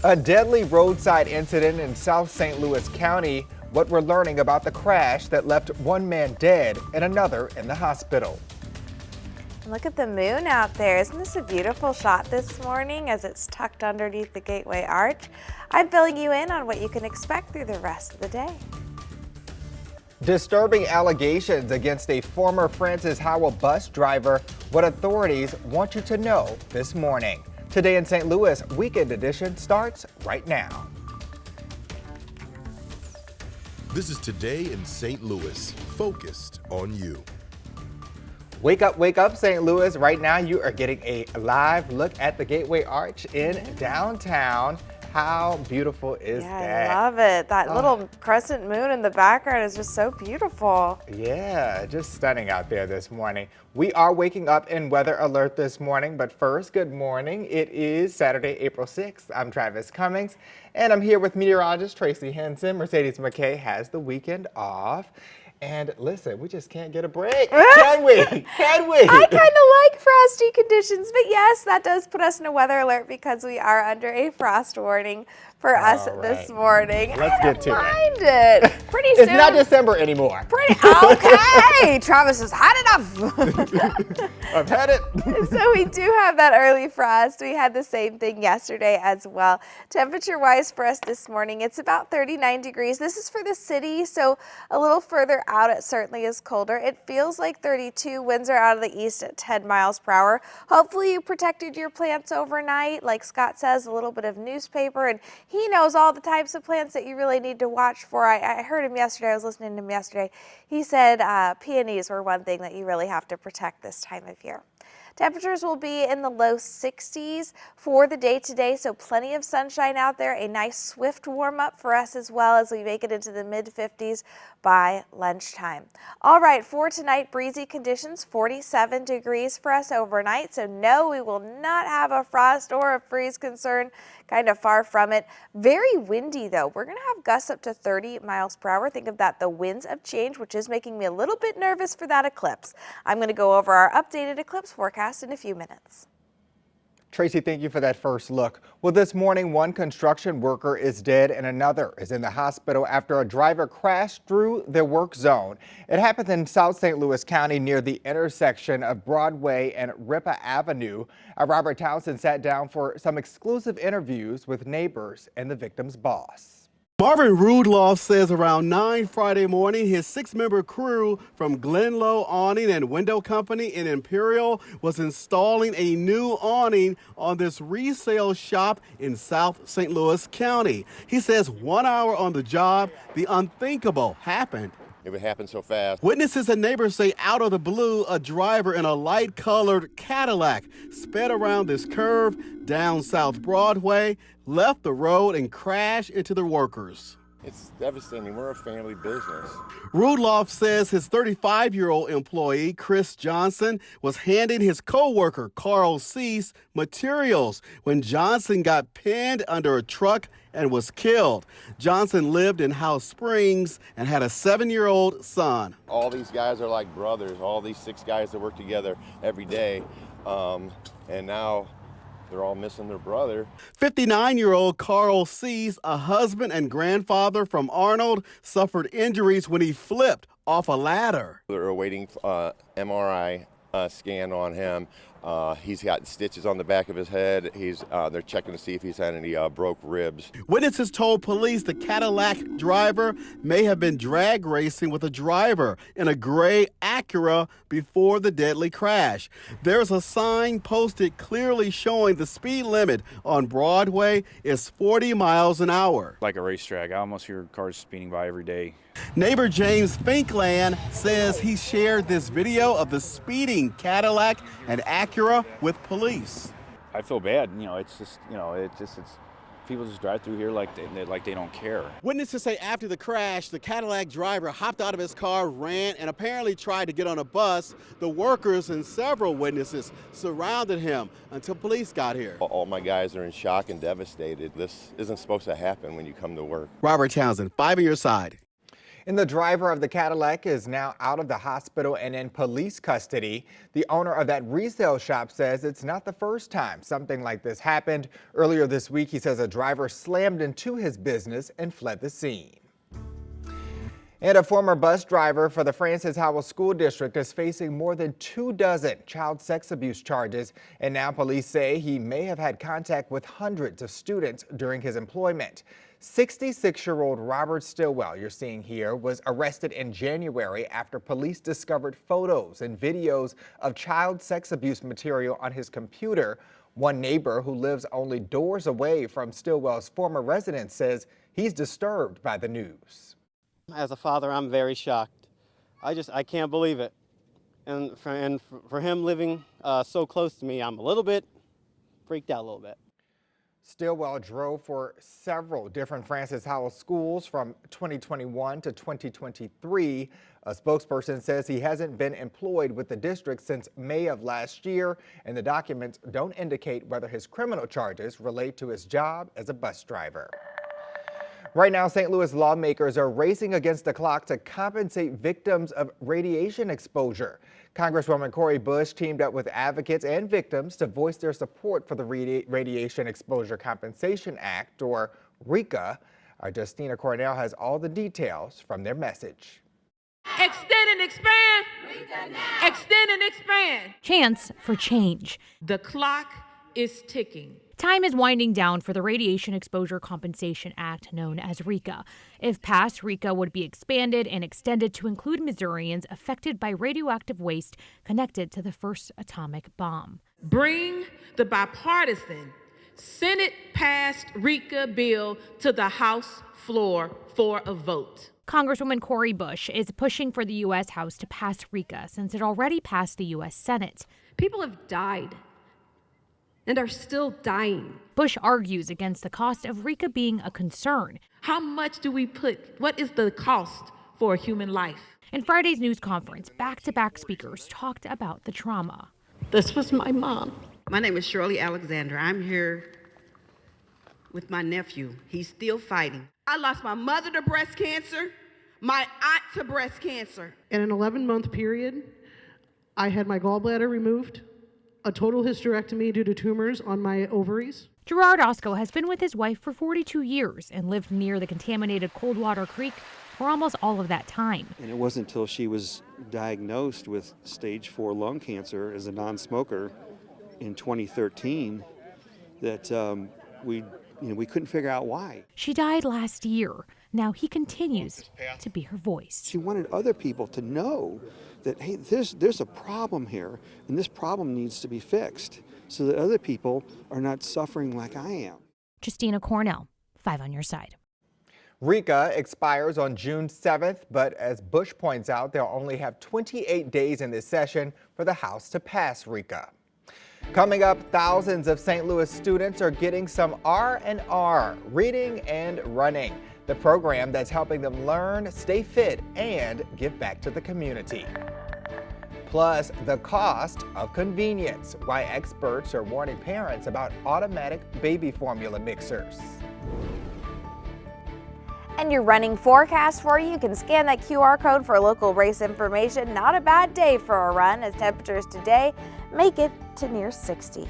A deadly roadside incident in South St. Louis County. What we're learning about the crash that left one man dead and another in the hospital. Look at the moon out there. Isn't this a beautiful shot this morning as it's tucked underneath the Gateway Arch? I'm filling you in on what you can expect through the rest of the day. Disturbing allegations against a former Francis Howell bus driver. What authorities want you to know this morning. Today in St. Louis, Weekend Edition starts right now. This is Today in St. Louis, focused on you. Wake up, St. Louis. Right now, you are getting a live look at the Gateway Arch in downtown. How beautiful is that? I love it. That little crescent moon in the background is just so beautiful. Yeah, just stunning out there this morning. We are waking up in weather alert this morning, but first, good morning. It is Saturday, April 6th. I'm Travis Cummings, and I'm here with meteorologist Tracy Henson. Mercedes McKay has the weekend off. And listen, we just can't get a break, can we? Can we? I kind of like frosty conditions, but yes, that does put us in a weather alert because we are under a frost warning for us this morning. Let's get to it. Pretty soon. It's not December anymore. Okay. Travis has had enough. I've had it. So we do have that early frost. We had the same thing yesterday as well. Temperature-wise for us this morning, it's about 39 degrees. This is for the city, so a little further out it certainly is colder. It feels like 32. Winds are out of the east at 10 miles per hour. Hopefully you protected your plants overnight. Like Scott says, a little bit of newspaper, and he knows all the types of plants that you really need to watch for. I heard him yesterday. I was listening to him yesterday. He said peonies were one thing that you really have to protect this time of year. Temperatures will be in the low 60s for the day today, so plenty of sunshine out there. A nice swift warm up for us as well as we make it into the mid 50s by lunchtime. All right, for tonight, breezy conditions, 47 degrees for us overnight. So no, we will not have a frost or a freeze concern, kind of far from it. Very windy though. We're going to have gusts up to 30 miles per hour. Think of that, the winds of change, which is making me a little bit nervous for that eclipse. I'm going to go over our updated eclipse forecast in a few minutes. Tracy, thank you for that first look. Well, this morning, one construction worker is dead and another is in the hospital after a driver crashed through their work zone. It happened in South St. Louis County near the intersection of Broadway and Ripa Avenue. Robert Townsend sat down for some exclusive interviews with neighbors and the victim's boss. Marvin Rudloff says around 9 Friday morning, his 6-member crew from Glenlow Awning and Window Company in Imperial was installing a new awning on this resale shop in South St. Louis County. He says 1 hour on the job, the unthinkable happened. It would happen so fast. Witnesses and neighbors say out of the blue, a driver in a light-colored Cadillac sped around this curve down South Broadway, left the road, and crashed into the workers. It's devastating. We're a family business. Rudloff says his 35-year-old employee, Chris Johnson, was handing his co-worker, Carl Cease, materials when Johnson got pinned under a truck and was killed. Johnson lived in House Springs and had a 7-year-old son. All these guys are like brothers, all these 6 guys that work together every day, and now they're all missing their brother. 59-year-old Carl Cease, a husband and grandfather from Arnold, suffered injuries when he flipped off a ladder. They're awaiting MRI scan on him. He's got stitches on the back of his head. They're checking to see if he's had any broke ribs. Witnesses told police the Cadillac driver may have been drag racing with a driver in a gray Acura before the deadly crash. There's a sign posted clearly showing the speed limit on Broadway is 40 miles an hour. Like a racetrack. I almost hear cars speeding by every day. Neighbor James Finkland says he shared this video of the speeding Cadillac and Acura with police. I feel bad. It's people just drive through here like they don't care. Witnesses say after the crash, the Cadillac driver hopped out of his car, ran, and apparently tried to get on a bus. The workers and several witnesses surrounded him until police got here. All my guys are in shock and devastated. This isn't supposed to happen when you come to work. Robert Townsend, 5 on your side. And the driver of the Cadillac is now out of the hospital and in police custody. The owner of that resale shop says it's not the first time something like this happened. Earlier this week, he says a driver slammed into his business and fled the scene. And a former bus driver for the Francis Howell School District is facing more than 24 child sex abuse charges. And now police say he may have had contact with hundreds of students during his employment. 66-year-old Robert Stillwell, you're seeing here, was arrested in January after police discovered photos and videos of child sex abuse material on his computer. One neighbor who lives only doors away from Stillwell's former residence says he's disturbed by the news. As a father, I'm very shocked. I can't believe it. And for him living so close to me, I'm a little bit freaked out a little bit. Stillwell drove for several different Francis Howell schools from 2021 to 2023. A spokesperson says he hasn't been employed with the district since May of last year, and the documents don't indicate whether his criminal charges relate to his job as a bus driver. Right now, St. Louis lawmakers are racing against the clock to compensate victims of radiation exposure. Congresswoman Cori Bush teamed up with advocates and victims to voice their support for the Radiation Exposure Compensation Act, or RECA. Our Justina Cornell has all the details from their message. Extend and expand. RECA now. Extend and expand. Chance for change. The clock is ticking. Time is winding down for the Radiation Exposure Compensation Act, known as RECA. If passed, RECA would be expanded and extended to include Missourians affected by radioactive waste connected to the first atomic bomb. Bring the bipartisan Senate-passed RECA bill to the House floor for a vote. Congresswoman Cori Bush is pushing for the U.S. House to pass RECA since it already passed the U.S. Senate. People have died and are still dying. Bush argues against the cost of RECA being a concern. How much do we put? What is the cost for a human life? In Friday's news conference, back-to-back speakers talked about the trauma. This was my mom. My name is Shirley Alexander. I'm here with my nephew. He's still fighting. I lost my mother to breast cancer, my aunt to breast cancer. In an 11-month period, I had my gallbladder removed, a total hysterectomy due to tumors on my ovaries. Gerard Osco has been with his wife for 42 years and lived near the contaminated Coldwater Creek for almost all of that time. And it wasn't until she was diagnosed with stage 4 lung cancer as a non-smoker in 2013 that we couldn't figure out why. She died last year. Now he continues to be her voice. She wanted other people to know that, hey, there's a problem here, and this problem needs to be fixed so that other people are not suffering like I am. Justina Cornell, 5 on your side. RECA expires on June 7th, but as Bush points out, they'll only have 28 days in this session for the House to pass RECA. Coming up, thousands of St. Louis students are getting some R&R, reading and running, the program that's helping them learn, stay fit, and give back to the community. Plus, the cost of convenience, why experts are warning parents about automatic baby formula mixers. And your running forecast for you can scan that QR code for local race information. Not a bad day for a run as temperatures today make it to near 60.